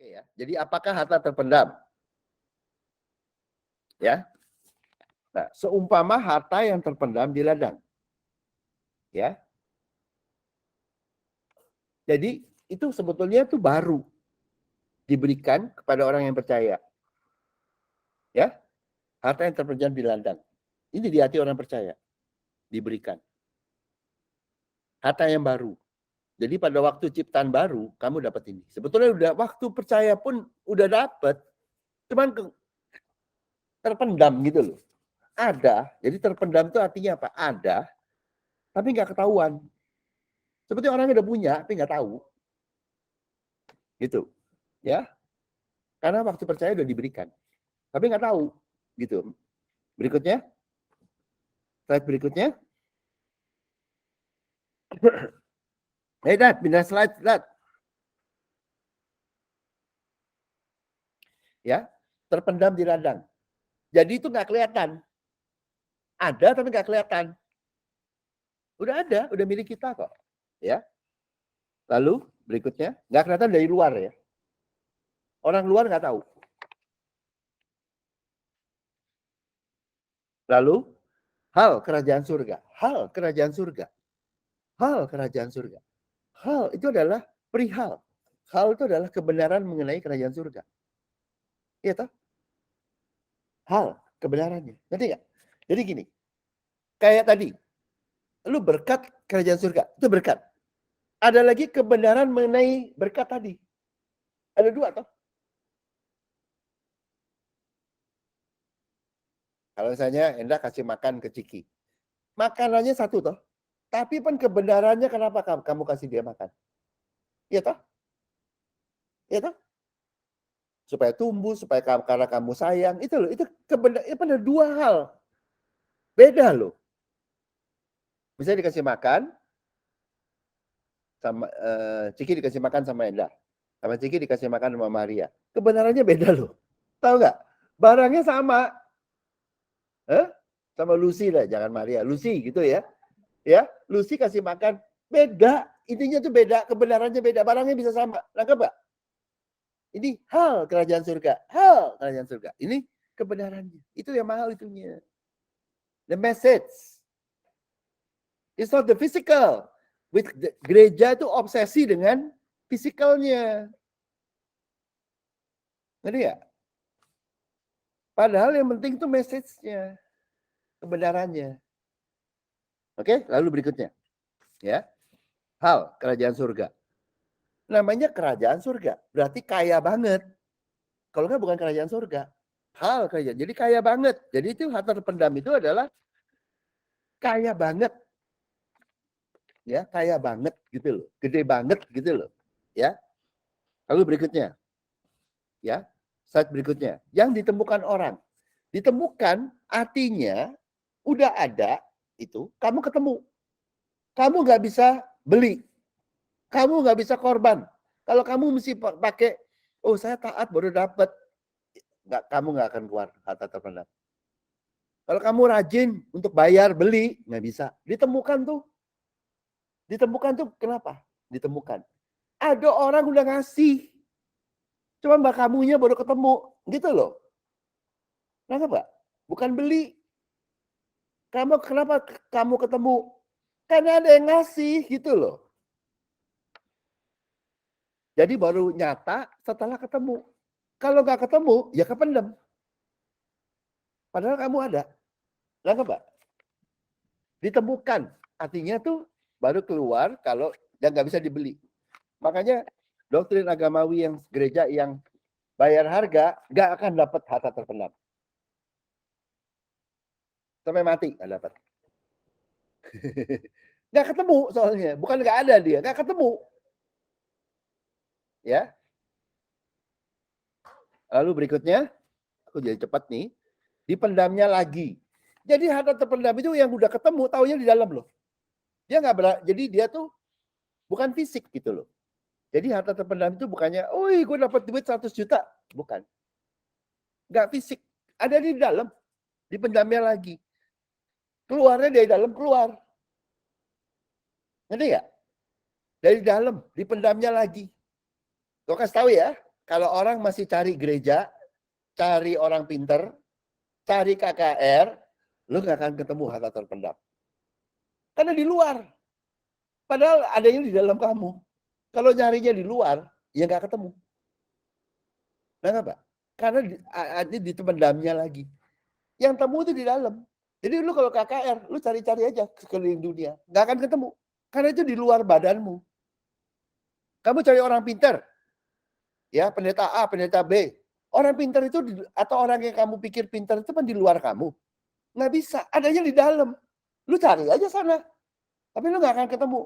Ya. Jadi apakah harta terpendam? Ya. Nah, seumpama harta yang terpendam di ladang. Ya. Jadi itu sebetulnya itu baru diberikan kepada orang yang percaya. Ya. Harta yang terpendam di ladang. Ini di hati orang percaya. Diberikan. Harta yang baru. Jadi pada waktu ciptaan baru, kamu dapat ini. Sebetulnya udah waktu percaya pun udah dapat. Cuman terpendam gitu loh. Ada. Jadi terpendam itu artinya apa? Ada. Tapi nggak ketahuan. Seperti orang yang udah punya, tapi nggak tahu. Gitu. Ya. Karena waktu percaya udah diberikan. Tapi nggak tahu. Gitu. Berikutnya. Slide berikutnya. Hey, Dad, pindah slide, Dad. Ya. Terpendam di ladang. Jadi itu nggak kelihatan. Ada tapi nggak kelihatan. Udah ada, udah milik kita kok. Ya. Lalu berikutnya, nggak kelihatan dari luar ya. Orang luar nggak tahu. Lalu hal kerajaan surga. Hal kerajaan surga. Hal kerajaan surga. Hal itu adalah perihal. Hal itu adalah kebenaran mengenai kerajaan surga. Iya toh? Hal kebenarannya. Ngerti nggak? Jadi gini, kayak tadi, lu berkat kerajaan surga, itu berkat. Ada lagi kebenaran mengenai berkat tadi. Ada dua toh. Kalau misalnya Enda kasih makan ke Ciki. Makanannya satu toh. Tapi pun kebenarannya kenapa kamu kasih dia makan? Iya toh? Iya toh? Supaya tumbuh, supaya karena kamu sayang. Itu loh, itu kebenaran dua hal. Beda loh. Misalnya dikasih makan, sama Ciki dikasih makan sama Enda. Sama Ciki dikasih makan sama Maria. Kebenarannya beda loh. Tahu nggak? Barangnya sama. Sama Lucy lah, jangan Maria. Lucy gitu ya. Ya, Lucy kasih makan. Beda. Intinya tuh beda. Kebenarannya beda. Barangnya bisa sama. Nangkep nggak? Ini hal kerajaan surga. Hal kerajaan surga. Ini kebenarannya. Itu yang mahal itunya. The message. It's not the physical. With gereja itu obsesi dengan fisikalnya. Ngerti ya? Padahal yang penting itu message-nya. Kebenarannya. Oke, lalu berikutnya. Ya. Hal kerajaan surga. Namanya kerajaan surga. Berarti kaya banget. Kalau enggak bukan kerajaan surga. Hal kerajaan. Jadi kaya banget. Jadi itu harta terpendam itu adalah kaya banget. Ya, kaya banget gitu loh. Gede banget gitu loh. Ya. Lalu berikutnya. Ya. Slide berikutnya. Yang ditemukan orang. Ditemukan artinya udah ada itu, kamu ketemu. Kamu nggak bisa beli. Kamu nggak bisa korban. Kalau kamu mesti pakai, oh saya taat baru dapat. Kamu nggak akan keluar harta terpendam. Kalau kamu rajin untuk bayar, beli, nggak bisa. Ditemukan tuh. Ditemukan tuh kenapa? Ditemukan. Ada orang udah ngasih. Cuma mbak kamunya baru ketemu. Gitu loh. Kenapa? Bukan beli. Kenapa kamu ketemu? Karena ada yang ngasih gitu loh. Jadi baru nyata setelah ketemu. Kalau nggak ketemu, ya kependem. Padahal kamu ada. Nggak, Pak? Ditemukan. Artinya tuh baru keluar kalau yang nggak bisa dibeli. Makanya doktrin agamawi yang gereja yang bayar harga nggak akan dapat harta terpendam. Sampai mati nggak dapat. Nggak ketemu soalnya. Bukan nggak ada dia. Nggak ketemu. Ya. Lalu berikutnya, aku jadi cepat nih. Dipendamnya lagi. Jadi harta terpendam itu yang udah ketemu, taunya di dalam loh. Dia nggak jadi dia tuh bukan fisik gitu loh. Jadi harta terpendam itu bukannya, oh gue dapat duit 100 juta. Bukan. Nggak fisik. Ada di dalam. Dipendamnya lagi. Keluarnya dari dalam, keluar. Ngerti nggak? Dari dalam, dipendamnya lagi. Gue kasih tahu ya. Kalau orang masih cari gereja, cari orang pinter, cari KKR, lu nggak akan ketemu harta terpendam. Karena di luar. Padahal adanya di dalam kamu. Kalau nyarinya di luar, ya nggak ketemu. Kenapa? Karena di terpendamnya lagi. Yang temu itu di dalam. Jadi lu kalau KKR, lu cari-cari aja sekeliling dunia. Nggak akan ketemu. Karena itu di luar badanmu. Kamu cari orang pinter. Ya, pendeta A, pendeta B. Orang pinter itu, atau orang yang kamu pikir pinter itu kan di luar kamu. Nggak bisa. Adanya di dalam. Lu cari aja sana. Tapi lu nggak akan ketemu.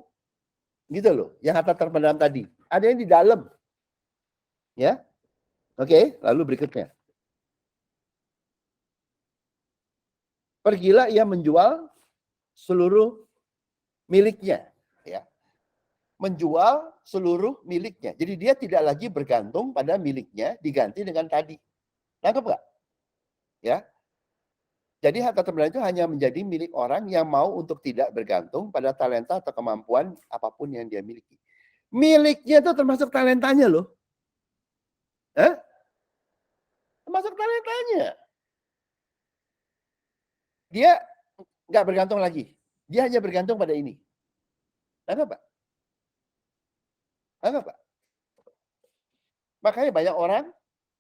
Gitu loh. Yang harta terpendam tadi. Ada yang di dalam. Ya. Oke, lalu berikutnya. Pergilah ia menjual seluruh miliknya. Ya. Menjual seluruh miliknya. Jadi dia tidak lagi bergantung pada miliknya, diganti dengan tadi. Nangkep nggak? Ya. Jadi harta terpendam itu hanya menjadi milik orang yang mau untuk tidak bergantung pada talenta atau kemampuan apapun yang dia miliki. Miliknya itu termasuk talentanya loh. Termasuk talentanya. Dia nggak bergantung lagi. Dia hanya bergantung pada ini. Nangkep, Pak? Nangkep, Pak? Makanya banyak orang,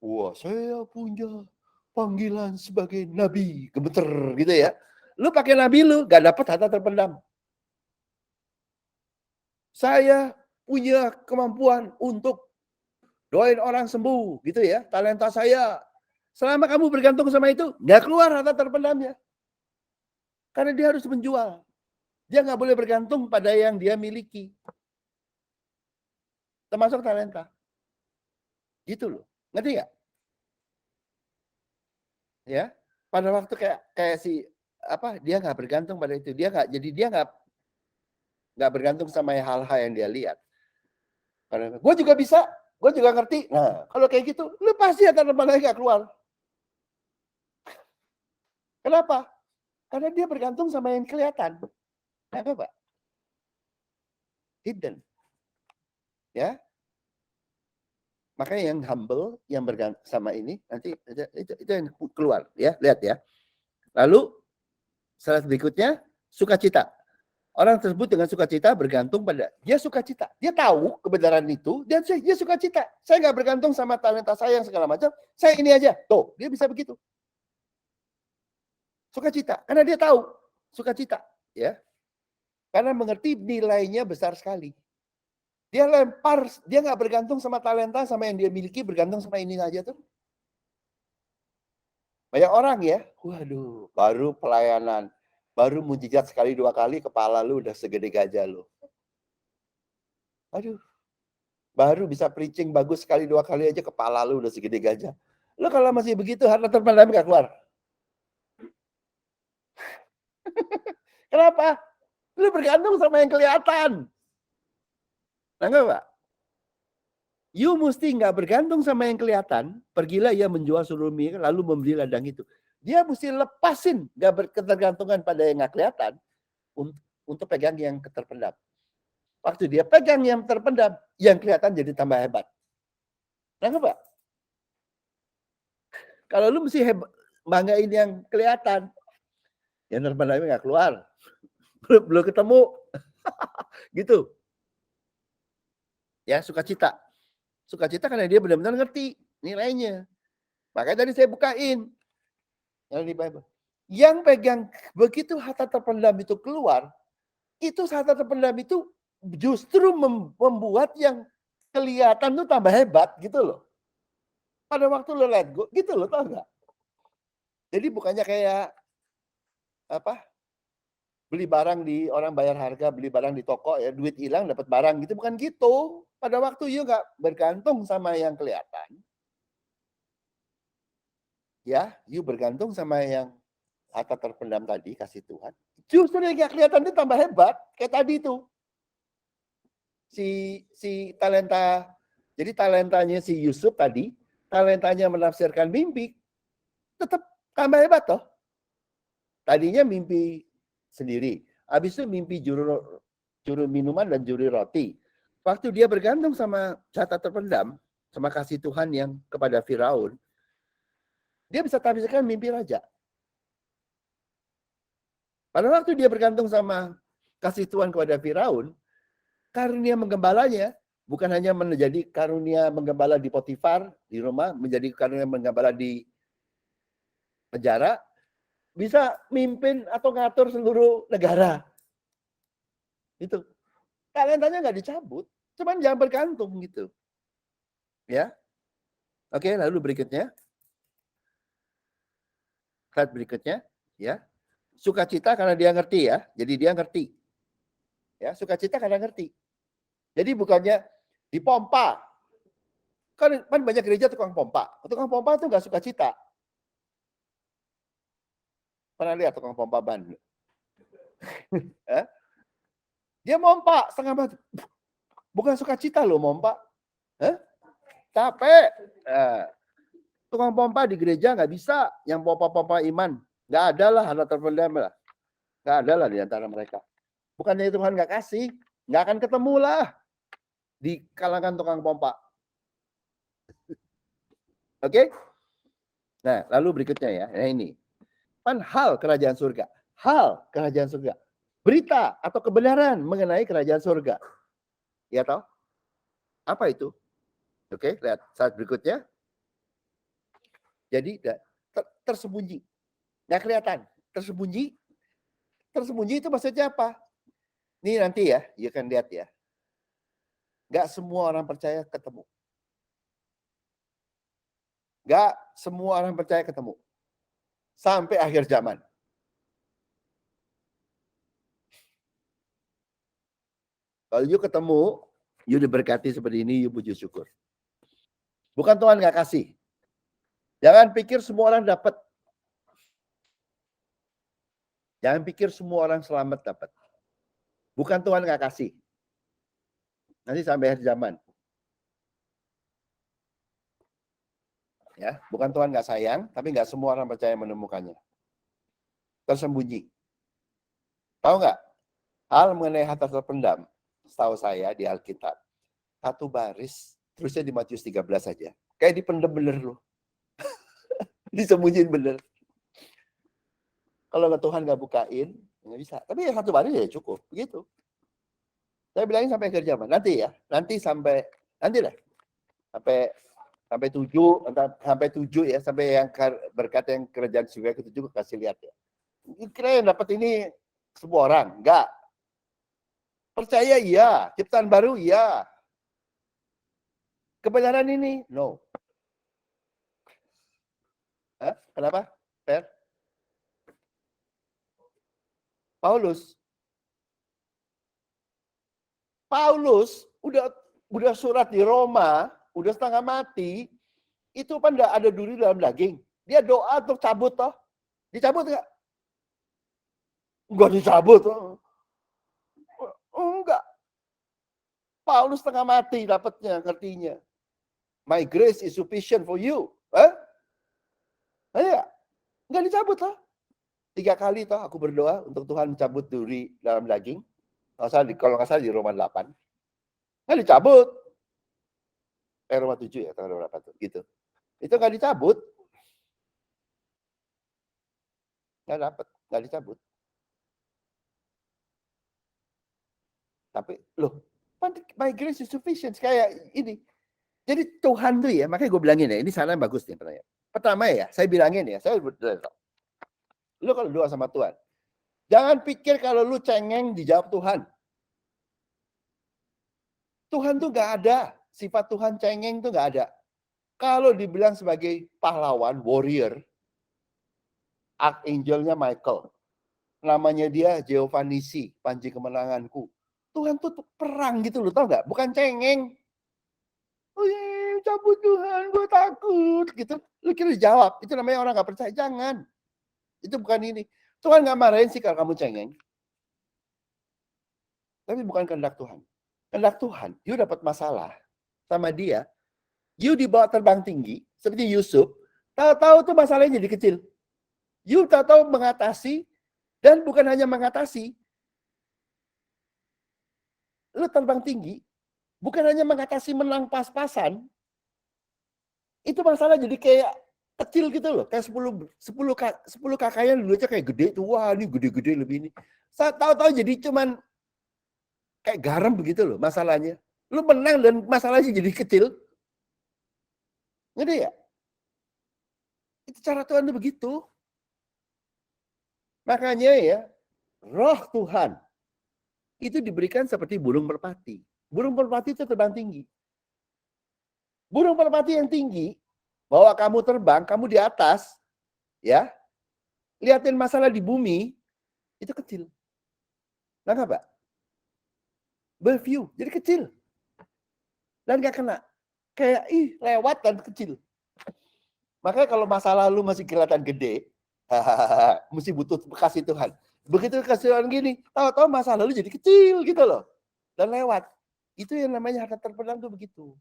wah saya punya panggilan sebagai nabi, gemeter gitu ya. Lu pakai nabi lu, gak dapat harta terpendam. Saya punya kemampuan untuk doain orang sembuh gitu ya, talenta saya. Selama kamu bergantung sama itu, gak keluar harta terpendamnya. Karena dia harus menjual. Dia gak boleh bergantung pada yang dia miliki. Termasuk talenta. Gitu loh. Ngerti gak? Ya, pada waktu kayak si dia nggak bergantung pada itu, dia nggak bergantung sama hal-hal yang dia lihat. Karena gue juga bisa, gue juga ngerti. Nah, kalau kayak gitu, lu pasti akan lagi nggak keluar. Kenapa? Karena dia bergantung sama yang kelihatan. Apa, Pak? Hidden. Ya. Makanya yang humble, yang bergantung sama ini, nanti itu yang keluar. Ya, lihat ya. Lalu, slide berikutnya, sukacita. Orang tersebut dengan sukacita bergantung pada dia sukacita. Dia tahu kebenaran itu dan dia sukacita. Saya nggak bergantung sama talenta saya yang segala macam. Saya ini aja. Tuh, dia bisa begitu. Sukacita, karena dia tahu sukacita, ya. Karena mengerti nilainya besar sekali. Dia lempar, dia nggak bergantung sama talenta sama yang dia miliki, bergantung sama ini aja tuh. Banyak orang ya, waduh, baru pelayanan, baru mujizat sekali 2 kali, kepala lu udah segede gajah lu. Aduh, baru bisa preaching bagus sekali 2 kali aja kepala lu udah segede gajah. Lu kalau masih begitu harta terpendam gak keluar. Kenapa? Lu bergantung sama yang kelihatan. Nangkep, Pak? You mesti nggak bergantung sama yang kelihatan. Pergilah ia menjual seluruh milik lalu membeli ladang itu. Dia mesti lepasin nggak ketergantungan pada yang nggak kelihatan untuk pegang yang terpendam. Waktu dia pegang yang terpendam, yang kelihatan jadi tambah hebat. Nangkep, Pak? Kalau lu mesti banggain yang kelihatan, yang terpendamnya nggak keluar, belum ketemu, gitu. Ya, sukacita karena dia benar-benar ngerti nilainya. Makanya tadi saya bukain yang di Bible. Yang pegang begitu harta terpendam itu keluar, itu harta terpendam itu justru membuat yang kelihatan tuh tambah hebat gitu loh. Pada waktu lo let go, gitu loh, tau nggak? Jadi bukannya kayak beli barang di orang bayar harga, beli barang di toko ya, duit hilang dapat barang gitu, bukan gitu. Pada waktu you nggak bergantung sama yang kelihatan, ya, you bergantung sama yang harta terpendam tadi kasih Tuhan. Justru yang nggak kelihatan itu tambah hebat, kayak tadi itu. Si talenta, jadi talentanya si Yusuf tadi, talentanya menafsirkan mimpi, tetap tambah hebat toh. Tadinya mimpi sendiri, habis itu mimpi juru minuman dan juru roti. Waktu dia bergantung sama harta terpendam, sama kasih Tuhan yang kepada Firaun, dia bisa tafsirkan mimpi raja. Pada waktu dia bergantung sama kasih Tuhan kepada Firaun, karunia menggembalanya bukan hanya menjadi karunia menggembala di Potifar di rumah, menjadi karunia menggembala di penjara, bisa mimpin atau ngatur seluruh negara. Itu talentanya nggak dicabut, cuman jangan bergantung gitu. Ya, oke. Lalu berikutnya, slide berikutnya, ya. Sukacita karena dia ngerti ya, jadi dia ngerti. Ya, sukacita karena ngerti. Jadi bukannya dipompa. Kan banyak gereja tukang pompa. Tukang pompa itu nggak sukacita. Pernah lihat tukang pompa ban? Dia mompa setengah mati. Bukan sukacita loh mompa. Capek. Tukang pompa di gereja nggak bisa. Yang pompa-pompa iman. Nggak ada lah anak terpendam lah. Nggak ada lah di antara mereka. Bukannya Tuhan nggak kasih. Nggak akan ketemu lah di kalangan tukang pompa. Oke? Nah, lalu berikutnya ya. Nah ini. Kan hal kerajaan surga. Hal kerajaan surga. Berita atau kebenaran mengenai kerajaan surga. Ya toh? Apa itu? Oke, lihat saat berikutnya. Jadi tersembunyi. Nggak kelihatan. Tersembunyi. Tersembunyi itu maksudnya apa? Ini nanti ya, you akan lihat ya. Nggak semua orang percaya ketemu. Nggak semua orang percaya ketemu. Sampai akhir zaman. Kalau you ketemu, you diberkati seperti ini, you puji syukur. Bukan Tuhan nggak kasih. Jangan pikir semua orang dapat. Jangan pikir semua orang selamat dapat. Bukan Tuhan nggak kasih. Nanti sampai akhir zaman. Ya, bukan Tuhan nggak sayang, tapi nggak semua orang percaya menemukannya. Tersembunyi. Tahu nggak? Hal mengenai harta terpendam, setahu saya di Alkitab, satu baris, terusnya di Matius 13 saja. Kayak dipendam bener loh. Disembunyiin bener. Kalau Tuhan nggak bukain, nggak bisa. Tapi ya satu baris ya cukup. Begitu. Saya bilangin sampai akhir zaman. Nanti ya. Nanti lah. Sampai 7, sampai 7 ya. Sampai yang berkat yang kerajaan surga ke-7 kasih lihat ya. Kira yang dapat ini semua orang. Enggak. Percaya iya. Ciptaan baru iya. Kebenaran ini no. Kenapa? Fer? Paulus udah surat di Roma, udah setengah mati, itu kan enggak ada duri dalam daging. Dia doa untuk cabut toh. Dicabut enggak? Enggak dicabut. Enggak. Paulus setengah mati dapatnya, ngertinya. My grace is sufficient for you. Ya, enggak dicabut toh. 3 kali toh aku berdoa untuk Tuhan mencabut duri dalam daging. Kalau nggak salah di Roma 8. Nggak dicabut. Roma 7 ya, atau berapa tuh, gitu. Itu nggak dicabut. Nggak dapat, nggak dicabut. Tapi, loh, my grace is sufficient. Kayak ini. Jadi Tuhan tuh ya, makanya gue bilangin ya, ini salah yang bagus nih pertanyaan. Pertama ya, saya bilangin ya, lu kalau doa sama Tuhan, jangan pikir kalau lu cengeng dijawab Tuhan. Tuhan tuh nggak ada. Sifat Tuhan cengeng tuh nggak ada. Kalau dibilang sebagai pahlawan, warrior, archangelnya Michael, namanya dia Jehovah Nisi, panji kemenanganku. Tuhan tuh perang gitu loh, tau nggak? Bukan cengeng. Oh iya, cabut Tuhan, gue takut gitu. Lu kira dijawab, itu namanya orang nggak percaya. Jangan. Itu bukan ini. Tuhan nggak marahin sih kalau kamu cengeng. Tapi bukan kehendak Tuhan. Kehendak Tuhan, you dapat masalah sama dia, you dibawa terbang tinggi, seperti Yusuf, tahu-tahu tuh masalahnya jadi kecil. You tahu-tahu mengatasi, dan bukan hanya mengatasi, lu terbang tinggi, bukan hanya mengatasi menang pas-pasan, Itu masalah jadi kayak kecil gitu loh. Kayak 10 kakaknya dulu aja kayak gede tuh. Wah, ini gede-gede lebih ini. Saya tahu-tahu jadi cuman kayak garam begitu loh masalahnya. Lu menang dan masalahnya jadi kecil. Ngerti ya? Itu cara Tuhan itu begitu. Makanya ya, roh Tuhan itu diberikan seperti burung merpati. Burung merpati itu terbang tinggi. Burung merpati yang tinggi, bawa kamu terbang, kamu di atas, ya, liatin masalah di bumi, itu kecil. Nah, Pak? Berview, jadi kecil. Dan gak kena. Kayak, lewat dan kecil. Makanya kalau masalah lu masih kelihatan gede, mesti butuh kasih Tuhan. Begitu kasih Tuhan gini, tahu-tahu masalah lu jadi kecil gitu loh. Dan lewat. Itu yang namanya harta terpendam tuh begitu.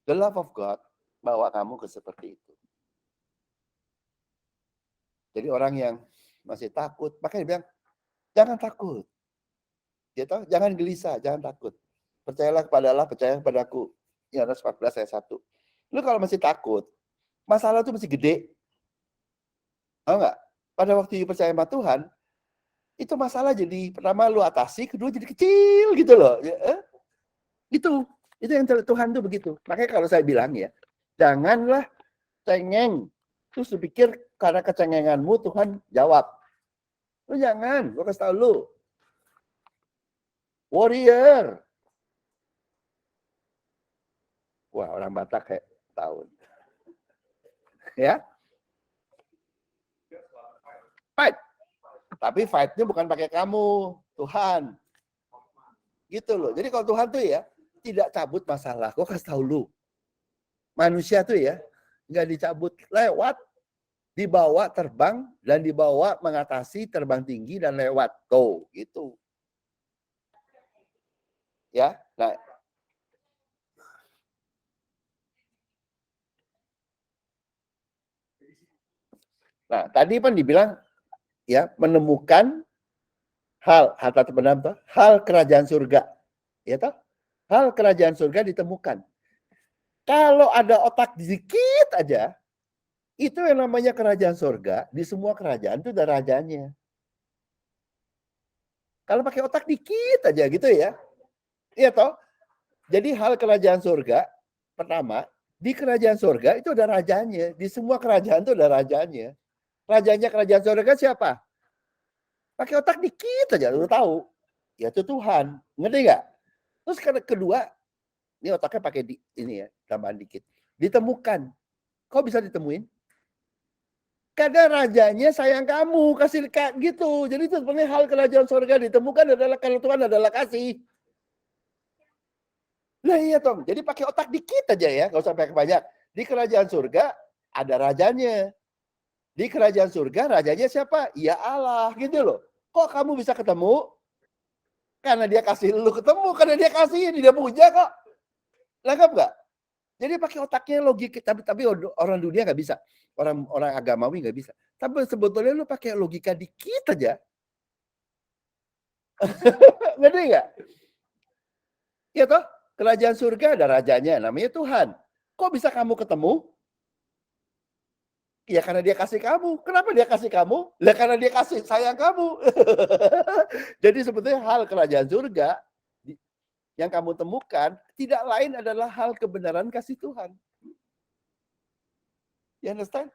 The love of God bawa kamu ke seperti itu. Jadi orang yang masih takut, makanya dia bilang, jangan takut. Gitu? Jangan gelisah, jangan takut. Percayalah kepada Allah, percaya kepadaku. Yohanes 14 ayat 1. Lu kalau masih takut, masalah itu masih gede. Tahu nggak? Pada waktu percaya sama Tuhan, itu masalah jadi pertama lu atasi, kedua jadi kecil gitu loh. Itu yang Tuhan tuh begitu. Makanya kalau saya bilang ya, janganlah cengeng. Terus lu pikir karena kecengenganmu Tuhan jawab. Lu jangan, gua kasih tahu lu. Warrior. Wah, orang Batak kayak tahun. Ya. Fight. Tapi fight-nya bukan pakai kamu, Tuhan. Gitu loh. Jadi kalau Tuhan tuh ya, tidak cabut masalah. Gua kasih tahu lu. Manusia tuh ya, nggak dicabut, lewat, dibawa terbang, dan dibawa mengatasi terbang tinggi dan lewat. Go, gitu. Ya, nah tadi kan dibilang ya menemukan hal harta terpendam tuh, hal kerajaan surga, ya toh? Hal kerajaan surga ditemukan. Kalau ada otak dikit aja, itu yang namanya kerajaan surga. Di semua kerajaan itu ada rajanya. Kalau pakai otak dikit aja gitu ya, iya toh? Jadi hal kerajaan surga pertama, di kerajaan surga itu ada rajanya. Di semua kerajaan itu ada rajanya. Rajanya kerajaan surga siapa? Pakai otak dikit aja, lu tahu. Ya itu Tuhan. Ngerti nggak? Terus kedua, ini otaknya pakai ini ya, tambahan dikit. Ditemukan. Kok bisa ditemuin? Karena rajanya sayang kamu, kasih gitu. Jadi itu sebenarnya hal kerajaan surga ditemukan adalah karena Tuhan adalah kasih. Nah iya Tom, jadi pakai otak dikit aja ya, nggak usah pakai banyak. Di kerajaan surga ada rajanya. Di kerajaan surga rajanya siapa? Ya Allah, gitu loh. Kok kamu bisa ketemu? Karena dia kasih lu ketemu, karena dia kasih, dia punya kok. Lengkap nggak? Jadi pakai otaknya logika, tapi orang dunia nggak bisa. Orang agamawi nggak bisa. Tapi sebetulnya lu pakai logika dikit aja. Ngerti nggak? Ya toh, kerajaan surga ada rajanya, namanya Tuhan. Kok bisa kamu ketemu? Ya karena dia kasih kamu. Kenapa dia kasih kamu? Lah karena dia kasih sayang kamu. Jadi sebetulnya hal kerajaan surga yang kamu temukan tidak lain adalah hal kebenaran kasih Tuhan. You understand?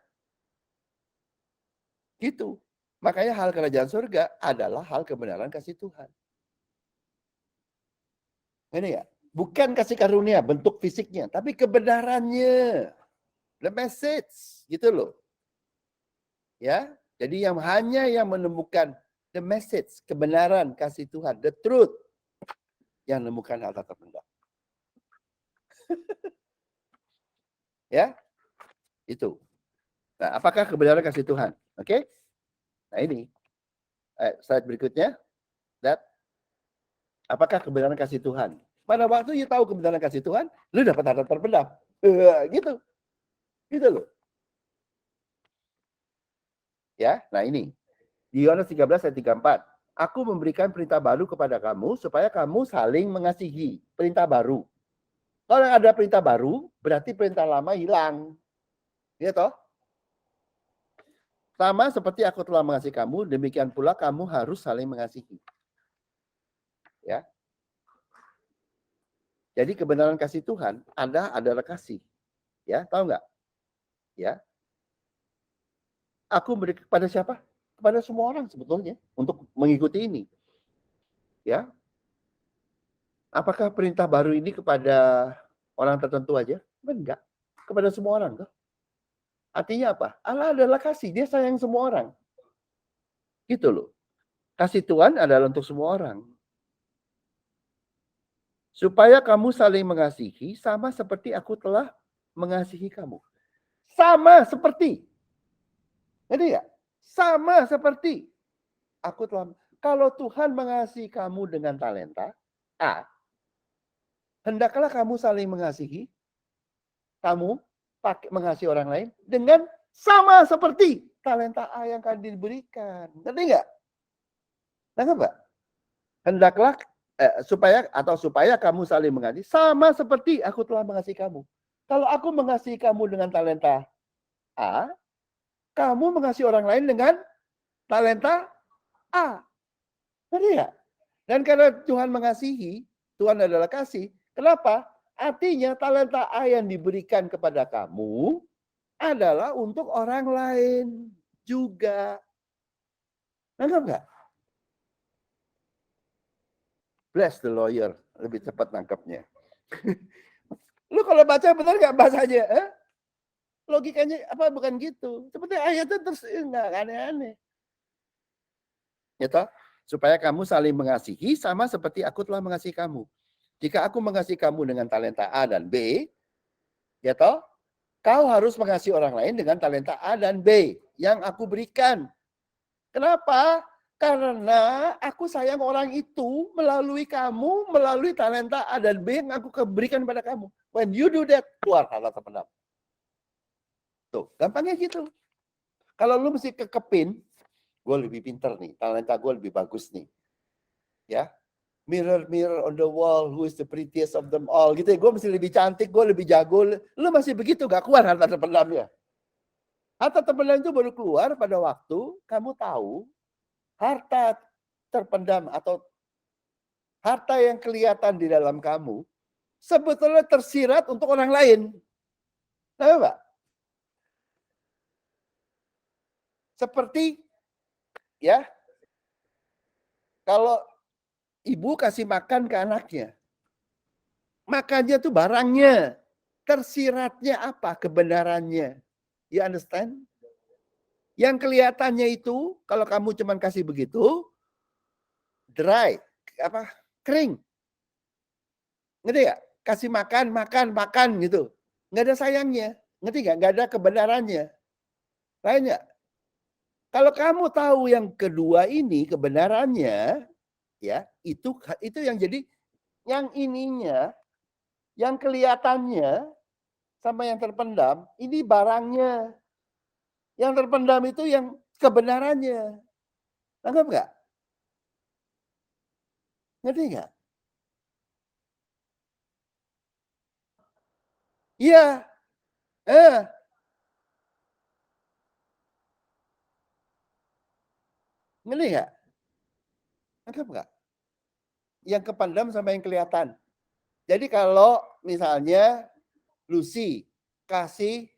Gitu. Makanya hal kerajaan surga adalah hal kebenaran kasih Tuhan. Ini ya, bukan kasih karunia bentuk fisiknya, tapi kebenarannya. The message, gitu loh. Ya, jadi hanya yang menemukan the message, kebenaran kasih Tuhan, the truth, yang menemukan harta terpendam. Ya, itu. Nah, apakah kebenaran kasih Tuhan? Oke, nah ini slide berikutnya. Apakah kebenaran kasih Tuhan? Pada waktu you tahu kebenaran kasih Tuhan, lu dapat harta terpendam. Gitu, gitu loh. Ya, nah ini di Yohanes 13 ayat 34. Aku memberikan perintah baru kepada kamu supaya kamu saling mengasihi. Perintah baru. Kalau ada perintah baru, berarti perintah lama hilang. Ya toh? Sama seperti aku telah mengasihi kamu, demikian pula kamu harus saling mengasihi. Ya. Jadi kebenaran kasih Tuhan adalah kasih. Ya, tahu nggak? Ya. Aku beri kepada siapa? Kepada semua orang sebetulnya untuk mengikuti ini. Ya. Apakah perintah baru ini kepada orang tertentu aja? Enggak. Kepada semua orang. Toh. Artinya apa? Allah adalah kasih. Dia sayang semua orang. Gitu loh. Kasih Tuhan adalah untuk semua orang. Supaya kamu saling mengasihi sama seperti aku telah mengasihi kamu. Sama seperti. Jadi ya, sama seperti aku telah. Kalau Tuhan mengasihi kamu dengan talenta A, hendaklah kamu saling mengasihi. Kamu pakai mengasihi orang lain dengan sama seperti talenta A yang akan diberikan. Ngerti nggak? Nangkep nggak? Hendaklah supaya kamu saling mengasihi sama seperti aku telah mengasihi kamu. Kalau aku mengasihi kamu dengan talenta A, kamu mengasihi orang lain dengan talenta A. Ngerti ya? Dan karena Tuhan mengasihi, Tuhan adalah kasih. Kenapa? Artinya talenta A yang diberikan kepada kamu adalah untuk orang lain juga. Nangkap nggak? Bless the lawyer. Lebih cepat nangkapnya. Lu kalau baca benar nggak bahasanya? Logikanya apa bukan gitu. Seperti ayatnya terus nggak aneh-aneh. Ya toh? Supaya kamu saling mengasihi sama seperti aku telah mengasihi kamu. Jika aku mengasihi kamu dengan talenta A dan B, ya toh, kau harus mengasihi orang lain dengan talenta A dan B yang aku berikan. Kenapa? Karena aku sayang orang itu melalui kamu, melalui talenta A dan B yang aku berikan pada kamu. When you do that, keluar kata terpendam. Tuh, gampangnya gitu. Kalau lu mesti kekepin, gue lebih pinter nih, talenta gue lebih bagus nih. Ya, mirror mirror on the wall, who is the prettiest of them all, gitu ya. Gue mesti lebih cantik, gue lebih jago. Lu masih begitu, gak keluar harta terpendamnya. Harta terpendam itu baru keluar pada waktu kamu tahu harta terpendam atau harta yang kelihatan di dalam kamu sebetulnya tersirat untuk orang lain. Tahu Pak? Seperti ya, kalau ibu kasih makan ke anaknya, makannya tuh barangnya, tersiratnya apa? Kebenarannya. You understand? Yang kelihatannya itu, kalau kamu cuma kasih begitu, dry, apa? Kering. Ngerti gak? Kasih makan, makan gitu. Nggak ada sayangnya. Ngerti gak? Nggak ada kebenarannya. Lainnya. Kalau kamu tahu yang kedua ini kebenarannya, ya itu yang jadi yang ininya, yang kelihatannya sama yang terpendam, ini barangnya. Yang terpendam itu yang kebenarannya. Nangkep nggak? Ngerti nggak? Iya. Ngerti nggak? Nangkep nggak? Yang kependam sama yang kelihatan. Jadi kalau misalnya Lucy kasih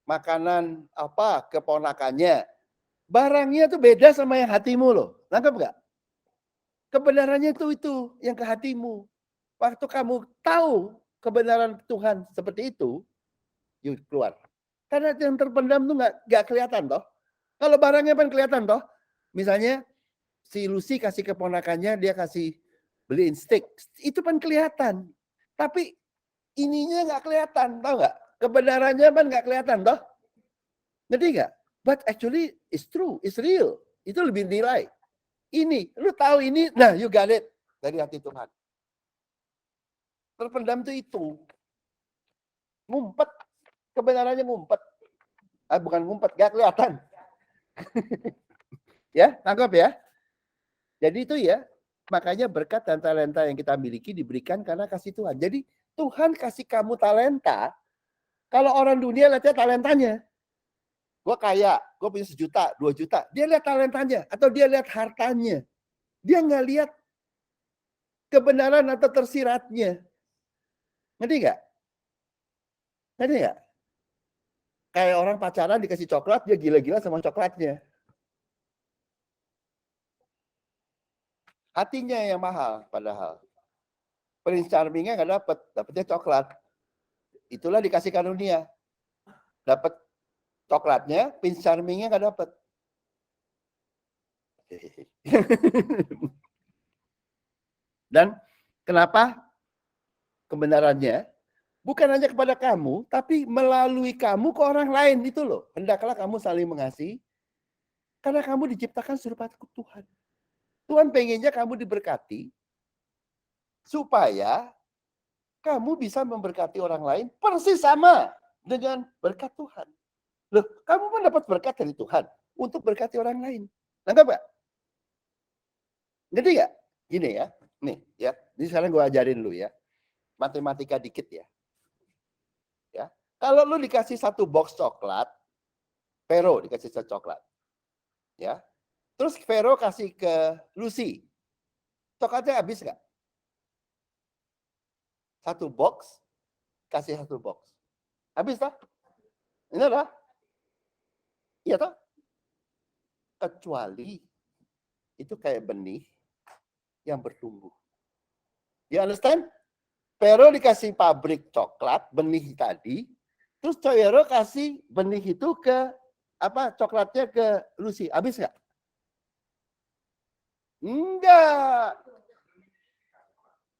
makanan apa keponakannya, barangnya tuh beda sama yang hatimu loh. Nangkep nggak? Kebenarannya itu yang ke hatimu. Waktu kamu tahu kebenaran Tuhan seperti itu, yuk keluar. Karena yang terpendam tuh nggak kelihatan toh. Kalau barangnya kan kelihatan toh. Misalnya si Lucy kasih keponakannya, dia kasih beliin steak. Itu kan kelihatan. Tapi ininya nggak kelihatan, tahu nggak? Kebenarannya kan nggak kelihatan toh. Ngerti nggak? But actually it's true, it's real. Itu lebih nilai. Ini, lu tahu ini, nah you got it dari hati Tuhan. Terpendam itu ngumpet, kebenarannya ngumpet. Bukan ngumpet, gak kelihatan. Ya, tangkap ya. Jadi itu ya, makanya berkat dan talenta yang kita miliki diberikan karena kasih Tuhan. Jadi Tuhan kasih kamu talenta, kalau orang dunia lihatnya talentanya. Gue kaya, gue punya 1 juta, 2 juta. Dia lihat talentanya, atau dia lihat hartanya. Dia nggak lihat kebenaran atau tersiratnya. Ngerti nggak? Ngerti nggak? Kayak orang pacaran dikasih coklat, dia gila-gila sama coklatnya. Hatinya yang mahal padahal. Prince Charmingnya nggak dapet, dapetnya coklat. Itulah dikasih karunia. Dapat coklatnya, Prince Charmingnya nggak dapet. Dan kenapa kebenarannya? Bukan hanya kepada kamu, tapi melalui kamu ke orang lain itu loh. Hendaklah kamu saling mengasihi, karena kamu diciptakan serupa Tuhan. Tuhan pengennya kamu diberkati, supaya kamu bisa memberkati orang lain persis sama dengan berkat Tuhan. Loh, kamu pun dapat berkat dari Tuhan untuk berkati orang lain. Nangkap nggak? Ngerti nggak? Gini ya, nih ya. Ini sekarang gue ajarin lu ya, matematika dikit ya. Ya, kalau lu dikasih 1 box coklat, Vero dikasih 1 coklat, ya. Terus Vero kasih ke Lucy, coklatnya habis nggak? 1 box kasih 1 box, habis tak? Ini adalah, iya toh? Kecuali itu kayak benih yang bertumbuh. You understand? Vero dikasih pabrik coklat, benih tadi, terus Vero kasih benih itu ke apa? Coklatnya ke Lucy, habis nggak? Enggak.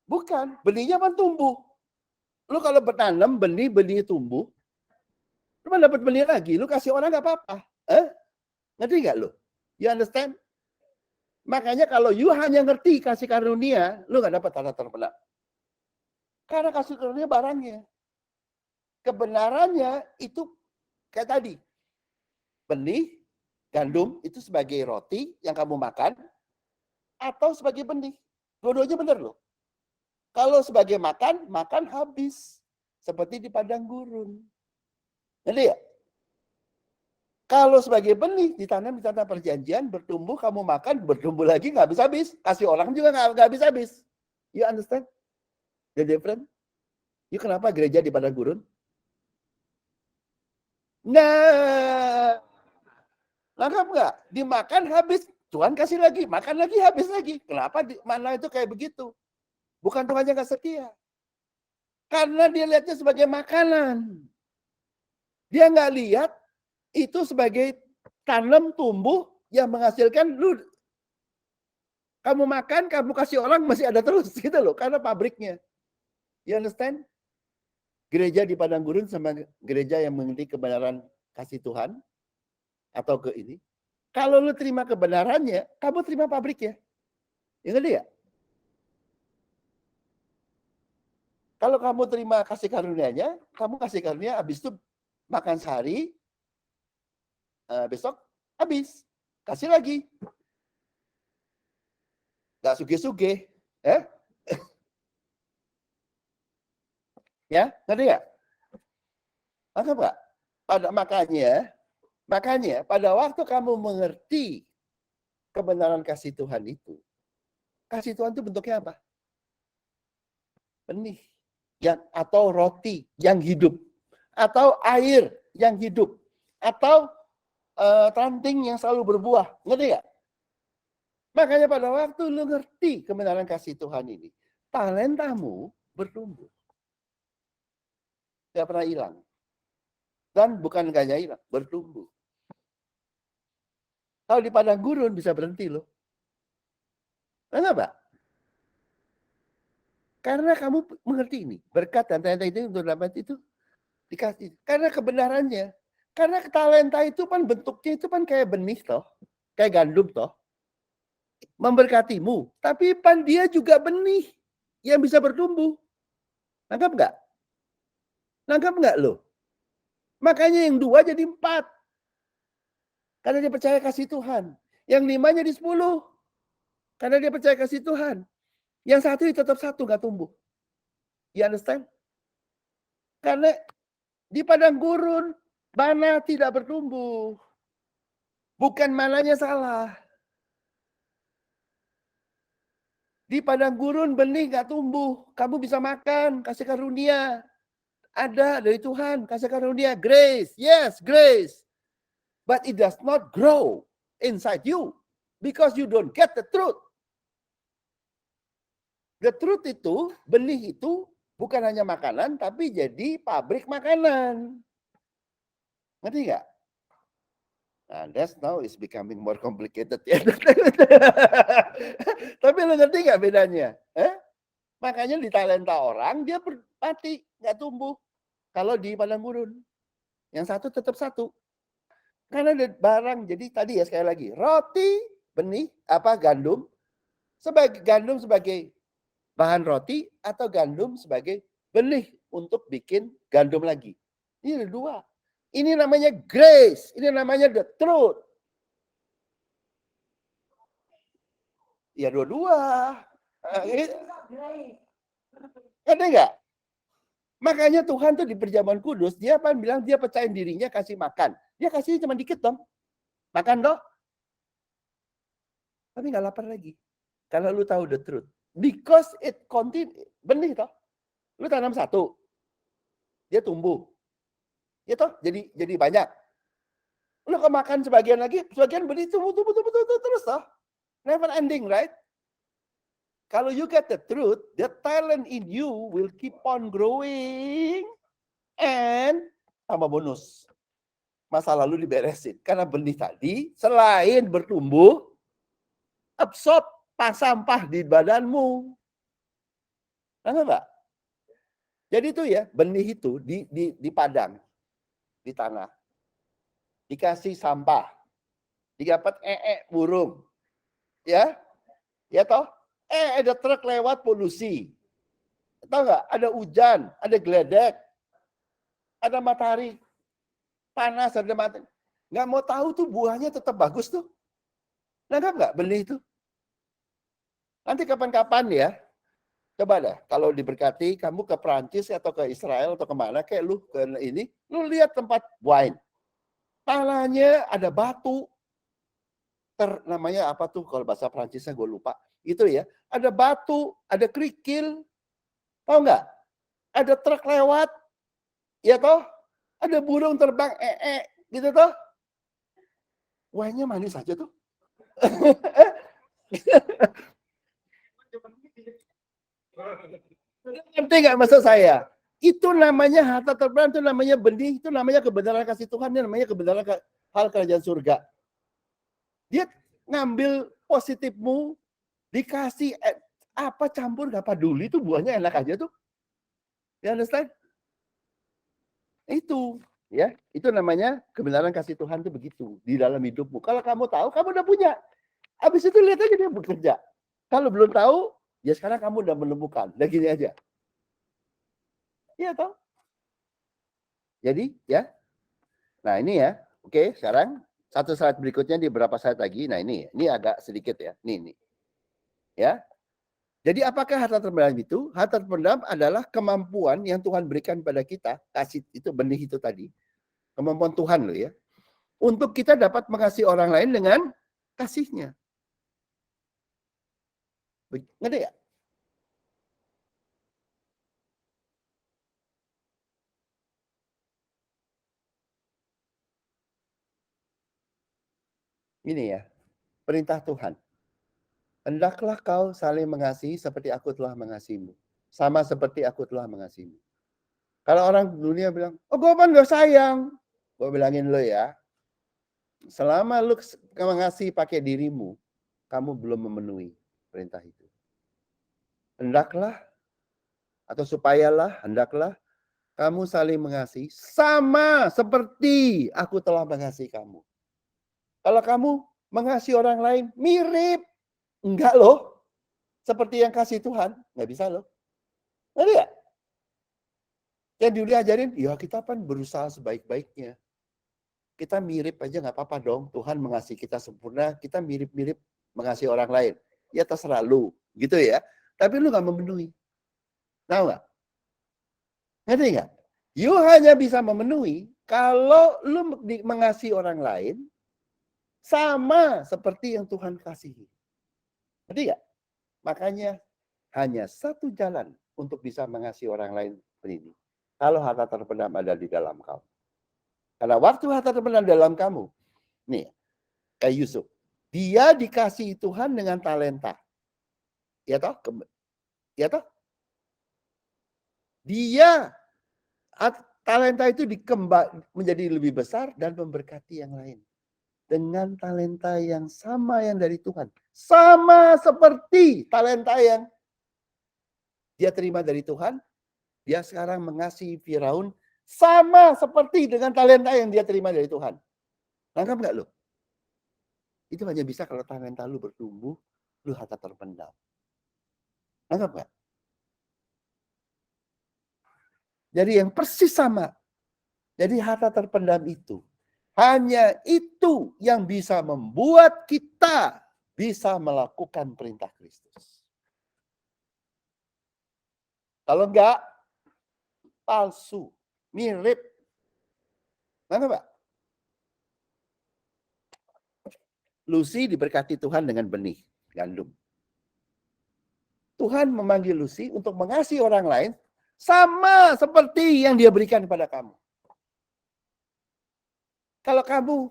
Bukan, benihnya kan tumbuh. Lu kalau bertanam benih tumbuh, lu kan dapat benih lagi, lu kasih orang nggak apa-apa. Ngerti nggak lu? You understand? Makanya kalau you hanya ngerti kasih karunia, lu nggak dapat tanda terbenar. Karena kasih karunia barangnya. Kebenarannya itu kayak tadi. Benih, gandum itu sebagai roti yang kamu makan, atau sebagai benih. Dua-duanya benar loh. Kalau sebagai makan, makan habis. Seperti di padang gurun. Ngerti ya? Kalau sebagai benih, ditanam di tanah perjanjian, bertumbuh, kamu makan, bertumbuh lagi, nggak habis-habis. Kasih orang juga nggak habis-habis. You understand? The difference? You kenapa gereja di padang gurun? Nah, lengkap nggak? Dimakan habis, Tuhan kasih lagi, makan lagi, habis lagi. Kenapa mana itu kayak begitu? Bukan Tuhan yang nggak setia. Karena dia lihatnya sebagai makanan. Dia nggak lihat itu sebagai tanam tumbuh yang menghasilkan lu. Kamu makan, kamu kasih orang masih ada terus gitu loh, karena pabriknya. You understand? Gereja di padang gurun sama gereja yang mengerti kebenaran kasih Tuhan atau ke ini. Kalau lu terima kebenarannya, kamu terima pabriknya. Ya ngerti ya? Kalau kamu terima kasih karunia-Nya, kamu kasih karunia, habis itu makan sehari, besok habis, kasih lagi. Gak suge-suge, ya, ngerti ya? Makanya pada waktu kamu mengerti kebenaran kasih Tuhan itu, kasih Tuhan itu bentuknya apa? Benih yang atau roti yang hidup, atau air yang hidup, atau ranting yang selalu berbuah. Ngerti nggak? Makanya pada waktu lu ngerti kebenaran kasih Tuhan ini, talentamu bertumbuh. Tidak pernah hilang. Dan bukan hanya hilang, bertumbuh. Kalau di padang gurun bisa berhenti loh. Kenapa? Karena kamu mengerti ini. Berkat dan talenta itu untuk dapat itu dikasih. Karena kebenarannya. Karena talenta itu kan bentuknya itu kan kayak benih toh. Kayak gandum toh. Memberkatimu. Tapi pan dia juga benih yang bisa bertumbuh. Nangkap nggak? Nangkap nggak lo? Makanya yang 2 jadi 4. Karena dia percaya kasih Tuhan. Yang 5 jadi 10. Karena dia percaya kasih Tuhan. Yang 1 tetap 1 nggak tumbuh. You understand? Karena di padang gurun, mana tidak bertumbuh. Bukan mananya salah. Di padang gurun benih nggak tumbuh. Kamu bisa makan, kasih karunia. Ada dari Tuhan, kasih karunia. Grace, yes, grace. But it does not grow inside you. Because you don't get the truth. The truth itu, benih itu bukan hanya makanan, tapi jadi pabrik makanan. Ngerti nggak? Nah, that's now is becoming more complicated ya. Tapi lo ngerti nggak bedanya? Makanya di talenta orang dia mati, nggak tumbuh. Kalau di padang gurun, yang satu tetap satu. Karena ada barang. Jadi tadi ya sekali lagi, roti, benih, gandum, gandum sebagai bahan roti atau gandum sebagai benih untuk bikin gandum lagi. Ini ada dua. Ini namanya grace, ini namanya the truth. Ya dua-dua. Ada nggak? Makanya Tuhan tuh di perjamuan kudus, dia bilang dia percayain dirinya kasih makan. Dia kasih cuma dikit dong. Makan dong. Tapi nggak lapar lagi. Karena lu tahu the truth. Because it contain benih toh. Lu tanam satu. Dia tumbuh. Ya toh, jadi banyak. Lu kemakan sebagian lagi, sebagian benih tumbuh terus toh. Never ending, right? Kalau you get the truth, the talent in you will keep on growing and tambah bonus. Masa lalu diberesin. Karena benih tadi selain bertumbuh, absorb sampah di badanmu. Nggak, Pak? Jadi itu ya, benih itu di padang, di tanah. Dikasih sampah. Didapat burung. Ya? Ya toh? Ada truk lewat polusi. Tahu nggak? Ada hujan, ada geledek, ada matahari panas, ada matahari. Nggak mau tahu tuh buahnya tetap bagus tuh. Nangkap nggak benih itu? Nanti kapan-kapan ya, coba deh kalau diberkati kamu ke Perancis atau ke Israel atau kemana kayak lu ke ini, lu lihat tempat wine. Tanahnya ada batu, namanya apa tuh kalau bahasa Perancisnya gue lupa. Itu ya, ada batu, ada kerikil, tahu nggak? Ada truk lewat, ya toh? Ada burung terbang, gitu toh? Wine-nya manis aja tuh. Ngerti nggak maksud saya? Itu namanya harta terpendam, itu namanya benih, itu namanya kebenaran kasih Tuhan, itu namanya kebenaran hal kerajaan surga. Dia ngambil positifmu, dikasih apa campur nggak peduli, itu buahnya enak aja tuh. You understand? Itu ya, itu namanya kebenaran kasih Tuhan itu begitu di dalam hidupmu. Kalau kamu tahu, kamu udah punya. Habis itu lihat aja dia bekerja. Kalau belum tahu, ya sekarang kamu udah menemukan. Udah gini aja. Iya toh? Jadi ya. Nah, ini ya. Oke, sekarang satu slide berikutnya di beberapa slide lagi. Nah, ini agak sedikit ya. Ini. Ya. Jadi apakah harta terpendam itu? Harta terpendam adalah kemampuan yang Tuhan berikan pada kita, kasih itu benih itu tadi. Kemampuan Tuhan loh ya. Untuk kita dapat mengasihi orang lain dengan kasihnya. Ngerti ya? Ini ya, perintah Tuhan. Hendaklah kau saling mengasihi seperti aku telah mengasihimu. Sama seperti aku telah mengasihimu. Kalau orang dunia bilang, oh gue kan gak sayang. Gue bilangin lo ya, selama lu mengasihi pakai dirimu, kamu belum memenuhi perintah itu. Hendaklah, atau supayalah, hendaklah kamu saling mengasihi sama seperti aku telah mengasihi kamu. Kalau kamu mengasihi orang lain, mirip. Enggak loh. Seperti yang kasih Tuhan. Nggak bisa loh. Ngerti ya? Yang diajarin, ya kita kan berusaha sebaik-baiknya. Kita mirip aja nggak apa-apa dong. Tuhan mengasihi kita sempurna, kita mirip-mirip mengasihi orang lain. Ya terserah lu. Gitu ya. Tapi lu nggak memenuhi. Tahu nggak? Ngerti nggak? You hanya bisa memenuhi kalau lu mengasihi orang lain sama seperti yang Tuhan kasihi. Ngerti nggak? Makanya hanya satu jalan untuk bisa mengasihi orang lain ini. Kalau harta terpendam ada di dalam kamu. Karena waktu harta terpendam dalam kamu, nih, kayak Yusuf, dia dikasihi Tuhan dengan talenta. Ya toh? Ya toh? Dia talenta itu menjadi lebih besar dan memberkati yang lain. Dengan talenta yang sama yang dari Tuhan. Sama seperti talenta yang dia terima dari Tuhan. Dia sekarang mengasihi Firaun. Sama seperti dengan talenta yang dia terima dari Tuhan. Nangkap nggak lo? Itu hanya bisa kalau talenta lu bertumbuh, lu harta terpendam. Nangkap nggak? Jadi yang persis sama. Jadi harta terpendam itu. Hanya itu yang bisa membuat kita bisa melakukan perintah Kristus. Kalau enggak, palsu, mirip. Mana Pak? Lucy diberkati Tuhan dengan benih gandum. Tuhan memanggil Lucy untuk mengasihi orang lain sama seperti yang dia berikan kepada kamu. Kalau kamu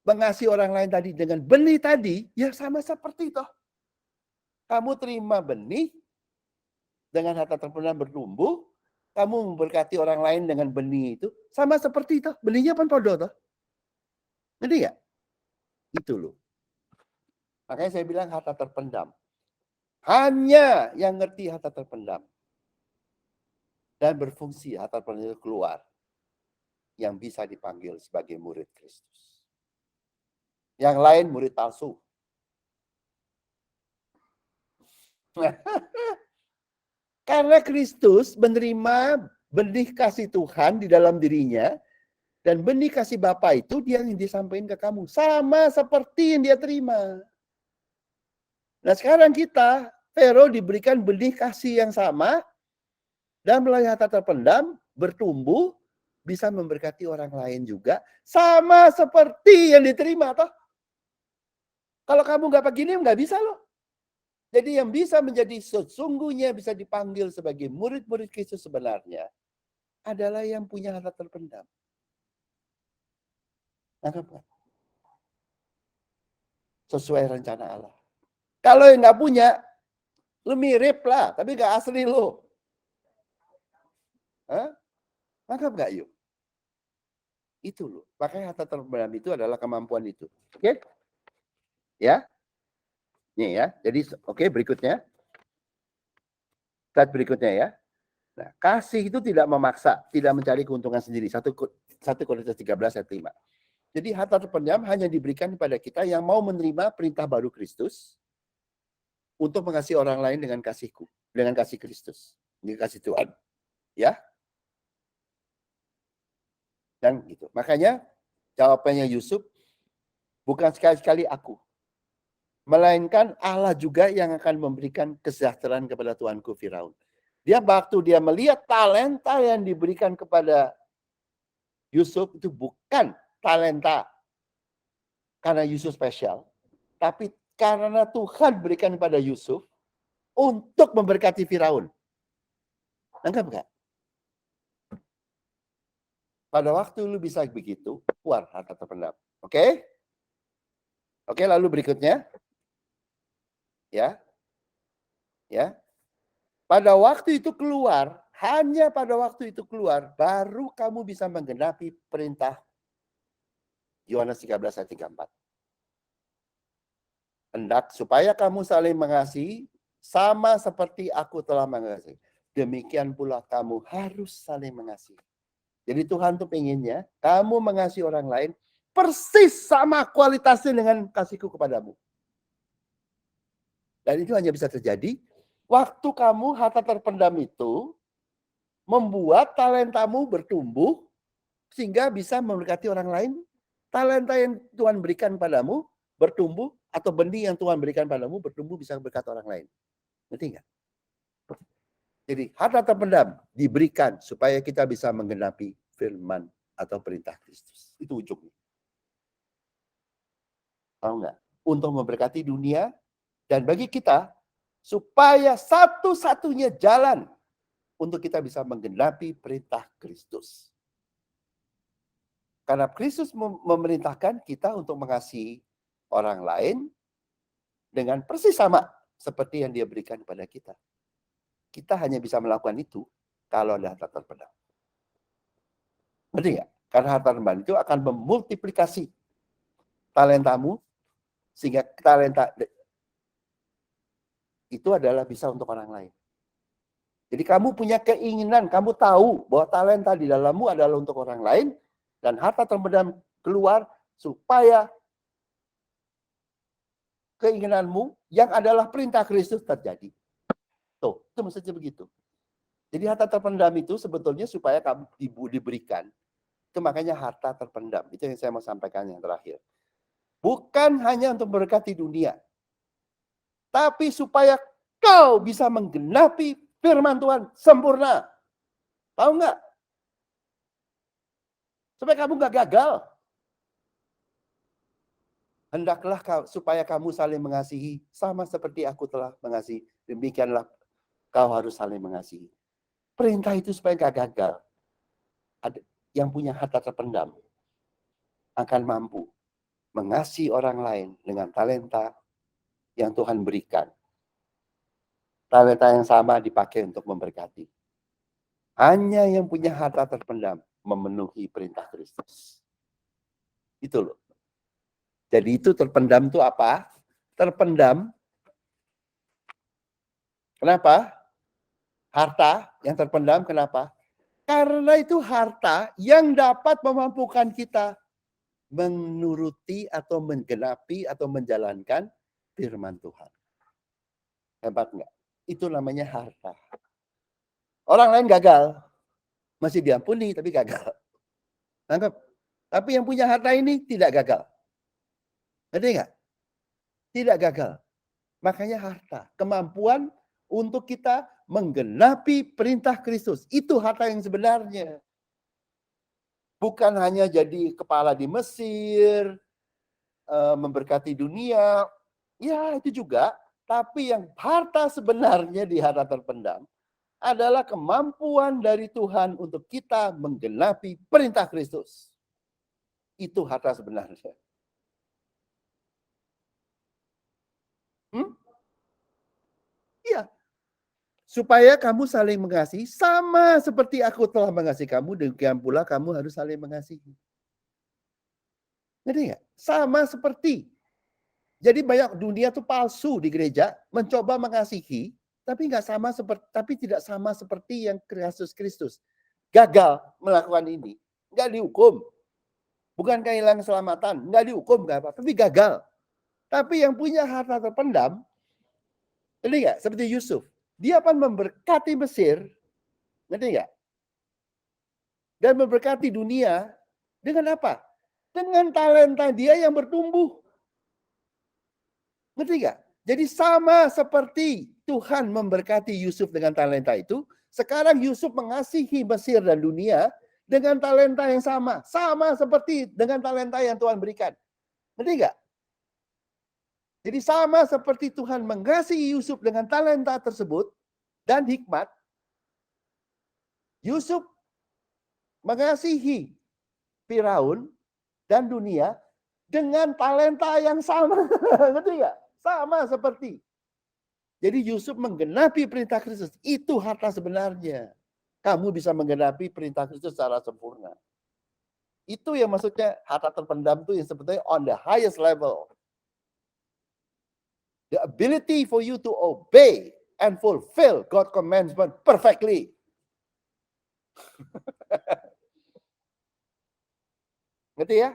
mengasihi orang lain tadi dengan benih tadi, ya sama seperti itu. Kamu terima benih dengan harta terpendam bertumbuh, kamu memberkati orang lain dengan benih itu, sama seperti itu. Benihnya pun podo toh. Ngerti ya? Itu loh. Makanya saya bilang harta terpendam. Hanya yang ngerti harta terpendam dan berfungsi harta terpendam itu keluar yang bisa dipanggil sebagai murid Kristus. Yang lain murid palsu. Karena Kristus menerima benih kasih Tuhan di dalam dirinya, dan benih kasih Bapa itu dia yang disampaikan ke kamu. Sama seperti yang dia terima. Nah sekarang kita, Fero diberikan benih kasih yang sama, dan melalui harta terpendam, bertumbuh, bisa memberkati orang lain juga, sama seperti yang diterima. Toh? Kalau kamu nggak begini, nggak bisa loh. Jadi yang bisa menjadi sesungguhnya bisa dipanggil sebagai murid-murid Kristus sebenarnya, adalah yang punya harta terpendam. Kenapa? Sesuai rencana Allah. Kalau yang nggak punya, lu mirip lah, tapi nggak asli lu. Nangkap nggak yuk? Itu loh. Makanya harta terpendam itu adalah kemampuan itu. Oke? Ya? Nih ya. Jadi oke, berikutnya. Slide berikutnya ya. Nah, kasih itu tidak memaksa, tidak mencari keuntungan sendiri. 1 Korintus 13 ayat 5. Jadi harta terpendam hanya diberikan kepada kita yang mau menerima perintah baru Kristus untuk mengasihi orang lain dengan kasihku, dengan kasih Kristus, dengan kasih Tuhan. Ya. Dan gitu. Makanya jawabannya Yusuf bukan sekali-sekali aku, melainkan Allah juga yang akan memberikan kesejahteraan kepada tuanku Firaun. Waktu dia melihat talenta yang diberikan kepada Yusuf itu bukan talenta karena Yusuf spesial, tapi karena Tuhan berikan kepada Yusuf untuk memberkati Firaun. Nangkap nggak? Pada waktu lu bisa begitu, keluar harta terpendam. Oke? Oke, lalu berikutnya. Ya. Ya. Pada waktu itu keluar, hanya pada waktu itu keluar, baru kamu bisa menggenapi perintah Yohanes 13 ayat 34. Hendak supaya kamu saling mengasihi, sama seperti aku telah mengasihi. Demikian pula kamu harus saling mengasihi. Jadi Tuhan tuh pengennya kamu mengasihi orang lain persis sama kualitasnya dengan kasihku kepadamu. Dan itu hanya bisa terjadi waktu kamu harta terpendam itu membuat talentamu bertumbuh sehingga bisa memberkati orang lain. Talenta yang Tuhan berikan padamu bertumbuh atau benih yang Tuhan berikan padamu bertumbuh bisa berkati orang lain. Ngerti nggak? Jadi harta terpendam diberikan supaya kita bisa menggenapi firman atau perintah Kristus. Itu ujungnya. Tahu nggak? Untuk memberkati dunia dan bagi kita supaya satu-satunya jalan untuk kita bisa menggenapi perintah Kristus. Karena Kristus memerintahkan kita untuk mengasihi orang lain dengan persis sama seperti yang dia berikan kepada kita. Kita hanya bisa melakukan itu kalau ada harta terpendam. Ngerti nggak? Karena harta terpendam itu akan memultiplikasi talentamu sehingga talenta itu adalah bisa untuk orang lain. Jadi kamu punya keinginan, kamu tahu bahwa talenta di dalammu adalah untuk orang lain dan harta terpendam keluar supaya keinginanmu yang adalah perintah Kristus terjadi. Tuh, itu maksudnya begitu. Jadi harta terpendam itu sebetulnya supaya kamu diberikan. Itu makanya harta terpendam. Itu yang saya mau sampaikan yang terakhir. Bukan hanya untuk memberkati dunia. Tapi supaya kau bisa menggenapi firman Tuhan sempurna. Tahu nggak? Supaya kamu nggak gagal. Hendaklah supaya kamu saling mengasihi sama seperti aku telah mengasihi. Demikianlah kau harus saling mengasihi. Perintah itu supaya nggak gagal. Yang punya harta terpendam akan mampu mengasihi orang lain dengan talenta yang Tuhan berikan. Talenta yang sama dipakai untuk memberkati. Hanya yang punya harta terpendam memenuhi perintah Kristus. Itu loh. Jadi itu terpendam itu apa? Terpendam. Kenapa? Harta yang terpendam kenapa? Karena itu harta yang dapat memampukan kita menuruti atau menggenapi atau menjalankan firman Tuhan. Hebat nggak? Itu namanya harta. Orang lain gagal. Masih diampuni tapi gagal. Tangkap? Tapi yang punya harta ini tidak gagal. Ngerti nggak? Tidak gagal. Makanya harta. Kemampuan untuk kita menggenapi perintah Kristus. Itu harta yang sebenarnya. Bukan hanya jadi kepala di Mesir, memberkati dunia. Ya itu juga. Tapi yang harta sebenarnya di harta terpendam adalah kemampuan dari Tuhan untuk kita menggenapi perintah Kristus. Itu harta sebenarnya. Iya. Supaya kamu saling mengasihi sama seperti aku telah mengasihi kamu, demikian pula kamu harus saling mengasihi. Ngerti nggak? Sama seperti. Jadi banyak dunia tuh palsu di gereja, mencoba mengasihi, tapi tidak sama seperti yang Yesus Kristus. Gagal melakukan ini, nggak dihukum. Bukan kehilangan keselamatan, nggak dihukum, nggak apa, tapi gagal. Tapi yang punya harta terpendam, ngerti nggak? Seperti Yusuf. Dia akan memberkati Mesir, ngerti nggak? Dan memberkati dunia dengan apa? Dengan talenta dia yang bertumbuh. Ngerti nggak? Jadi sama seperti Tuhan memberkati Yusuf dengan talenta itu, sekarang Yusuf mengasihi Mesir dan dunia dengan talenta yang sama. Sama seperti dengan talenta yang Tuhan berikan. Ngerti nggak? Jadi sama seperti Tuhan mengasihi Yusuf dengan talenta tersebut dan hikmat, Yusuf mengasihi Firaun dan dunia dengan talenta yang sama. Ngerti nggak? Sama seperti. Jadi Yusuf menggenapi perintah Kristus. Itu harta sebenarnya. Kamu bisa menggenapi perintah Kristus secara sempurna. Itu yang maksudnya harta terpendam itu yang sebetulnya on the highest level. The ability for you to obey and fulfill God's commandment perfectly. Ngerti ya?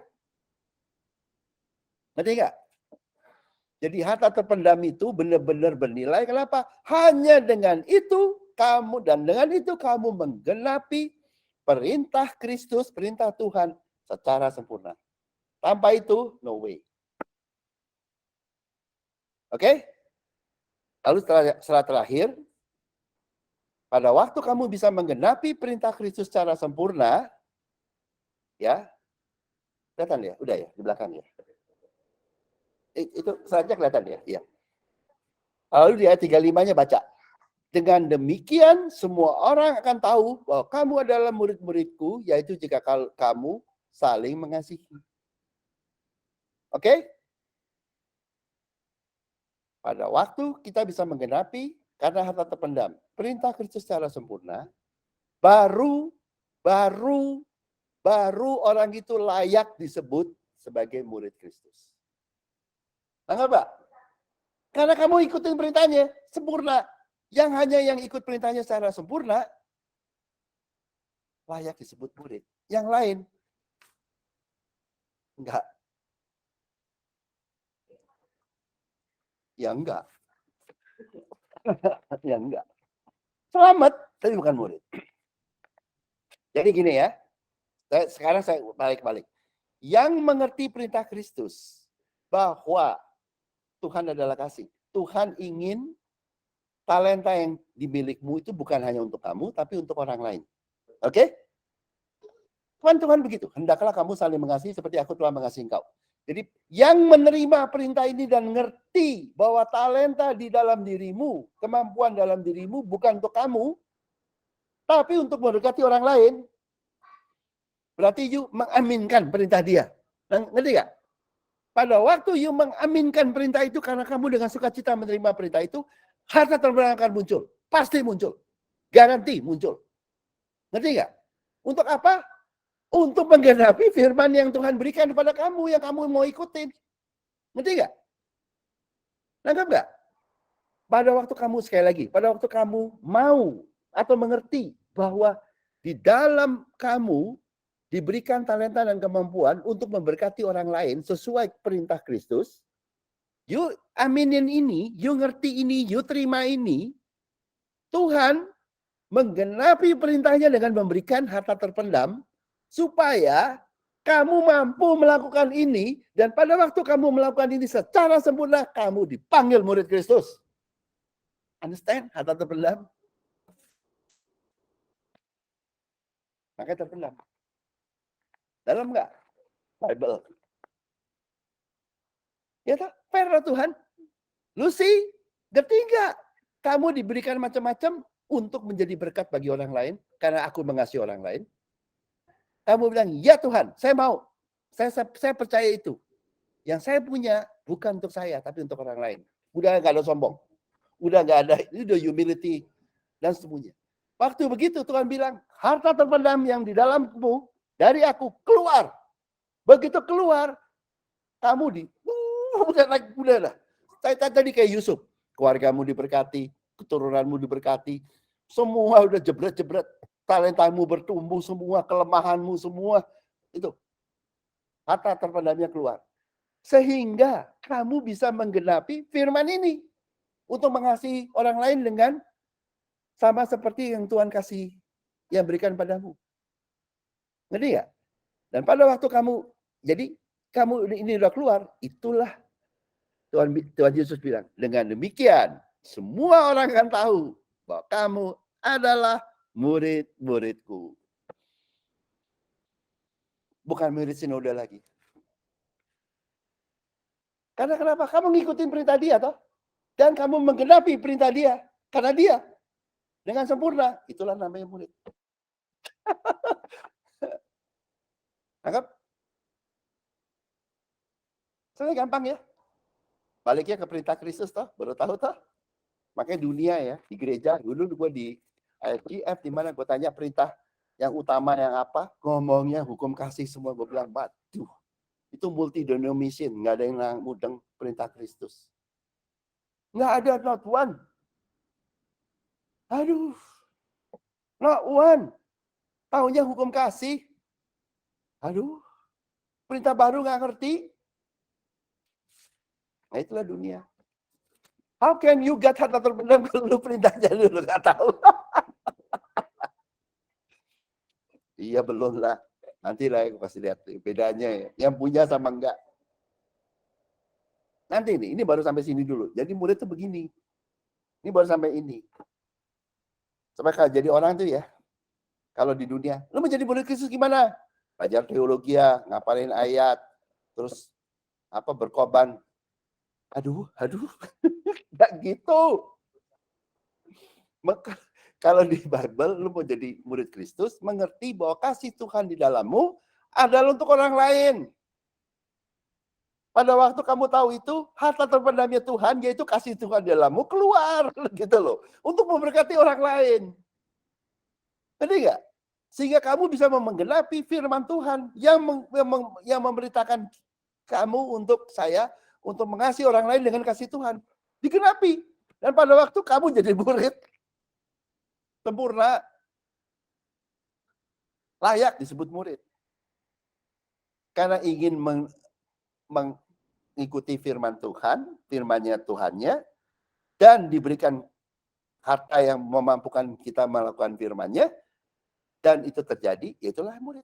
Ngerti nggak? Jadi harta terpendam itu benar-benar bernilai. Kenapa? Hanya dengan itu kamu menggenapi perintah Kristus, perintah Tuhan secara sempurna. Tanpa itu, no way. Oke? Lalu setelah terakhir, pada waktu kamu bisa menggenapi perintah Kristus secara sempurna, ya, kelihatan ya, udah ya, di belakang ya. Itu saja kelihatan ya, iya. Lalu di ayat 35-nya baca. Dengan demikian semua orang akan tahu bahwa kamu adalah murid-muridku, yaitu jika kamu saling mengasihi. Oke? Pada waktu kita bisa menggenapi karena harta terpendam perintah Kristus secara sempurna, baru orang itu layak disebut sebagai murid Kristus. Tangkap Pak? Karena kamu ikutin perintahnya sempurna. Yang hanya yang ikut perintahnya secara sempurna layak disebut murid. Yang lain enggak. Ya enggak. Ya enggak. Selamat, tapi bukan murid. Jadi gini ya. Sekarang saya balik. Yang mengerti perintah Kristus bahwa Tuhan adalah kasih. Tuhan ingin talenta yang dimilikimu itu bukan hanya untuk kamu, tapi untuk orang lain. Oke? Tuhan begitu. Hendaklah kamu saling mengasihi seperti aku telah mengasihi engkau. Jadi yang menerima perintah ini dan ngerti bahwa talenta di dalam dirimu, kemampuan dalam dirimu bukan untuk kamu, tapi untuk mendekati orang lain, berarti you mengaminkan perintah dia. Ngerti gak? Pada waktu you mengaminkan perintah itu karena kamu dengan sukacita menerima perintah itu, harta terpendam akan muncul. Pasti muncul. Garansi muncul. Ngerti gak? Untuk apa? Untuk menggenapi firman yang Tuhan berikan kepada kamu, yang kamu mau ikutin. Ngerti gak? Nangkap gak? Pada waktu kamu, sekali lagi, pada waktu kamu mau atau mengerti bahwa di dalam kamu diberikan talenta dan kemampuan untuk memberkati orang lain sesuai perintah Kristus, you aminin ini, you ngerti ini, you terima ini, Tuhan menggenapi perintahnya dengan memberikan harta terpendam supaya kamu mampu melakukan ini, dan pada waktu kamu melakukan ini secara sempurna, kamu dipanggil murid Kristus. Understand? Harta terpendam. Makanya terpendam. Dalam enggak? Bible. Ya tak? Fair lah Tuhan. Lucy, ketiga, kamu diberikan macam-macam untuk menjadi berkat bagi orang lain, karena aku mengasihi orang lain. Kamu bilang, ya Tuhan, saya mau. Saya percaya itu. Yang saya punya bukan untuk saya, tapi untuk orang lain. Udah nggak ada sombong. Udah nggak ada, itu udah humility dan semuanya. Waktu begitu Tuhan bilang, harta terpendam yang di dalammu, dari aku keluar. Begitu keluar, kamu udah lah. Tadi kayak Yusuf. Keluargamu diberkati, keturunanmu diberkati. Semua udah jebret-jebret. Talentamu bertumbuh semua, kelemahanmu semua. Itu. Harta terpendamnya keluar. Sehingga kamu bisa menggenapi firman ini. Untuk mengasihi orang lain dengan sama seperti yang Tuhan kasih, yang berikan padamu. Ngerti gak? Dan pada waktu kamu, jadi kamu ini udah keluar, itulah Tuhan Yesus bilang, dengan demikian semua orang akan tahu bahwa kamu adalah murid-muridku. Bukan murid sinode lagi. Karena kenapa? Kamu ngikutin perintah dia toh. Dan kamu menggenapi perintah dia. Karena dia. Dengan sempurna. Itulah namanya murid. Anggap? Soalnya gampang ya. Baliknya ke perintah Kristus toh. Baru tahu toh. Makanya dunia ya. Di gereja. Dulu gue di IFGF. Dimana gue tanya perintah yang utama yang apa. Ngomongnya hukum kasih semua. Gue bilang, waduh. Itu multi denomination. Nggak ada yang mudeng perintah Kristus. Nggak ada, not one. Aduh. Not one. Taunya hukum kasih. Aduh. Perintah baru nggak ngerti. Nah itulah dunia. How can you get harta terpendam kalau lu perintahnya dulu nggak tahu? Iya belum lah. Nanti lah aku kasih lihat bedanya ya. Yang punya sama enggak. Nanti ini baru sampai sini dulu. Jadi murid tuh begini. Ini baru sampai ini. Sampai kalau jadi orang tuh ya, kalau di dunia, lu menjadi murid Kristus gimana? Belajar teologi ya, ngapalin ayat, terus berkorban. Aduh, nggak gitu. Maka kalau di Bible, lu mau jadi murid Kristus, mengerti bahwa kasih Tuhan di dalammu adalah untuk orang lain. Pada waktu kamu tahu itu, harta terpendamnya Tuhan, yaitu kasih Tuhan di dalammu, keluar. Gitu loh. Untuk memberkati orang lain. Ngerti nggak? Sehingga kamu bisa menggenapi firman Tuhan yang memberitakan kamu untuk mengasihi orang lain dengan kasih Tuhan. Digenapi. Dan pada waktu kamu jadi murid, sempurna, layak disebut murid. Karena ingin mengikuti firman Tuhan, firmannya Tuhannya, dan diberikan harta yang memampukan kita melakukan firmannya, dan itu terjadi, yaitulah murid.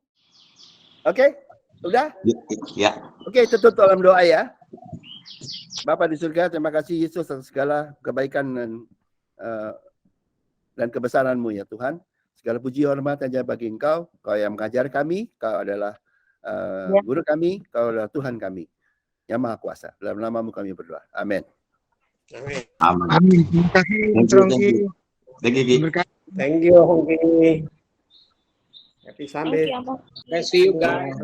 Oke? Udah? Ya. Oke, tutup dalam doa ya. Bapa di surga, terima kasih Yesus atas segala kebaikan dan kebesaran-Mu ya Tuhan. Segala puji hormat hanya bagi Engkau. Kau yang mengajar kami, Kau adalah guru kami, Kau adalah Tuhan kami yang Maha Kuasa. Dalam nama-Mu kami berdoa. Amin. Amin. Terima kasih, Mas Rongki. Thank you, Hongki. Happy Sunday. Thank you, Abang. See you guys.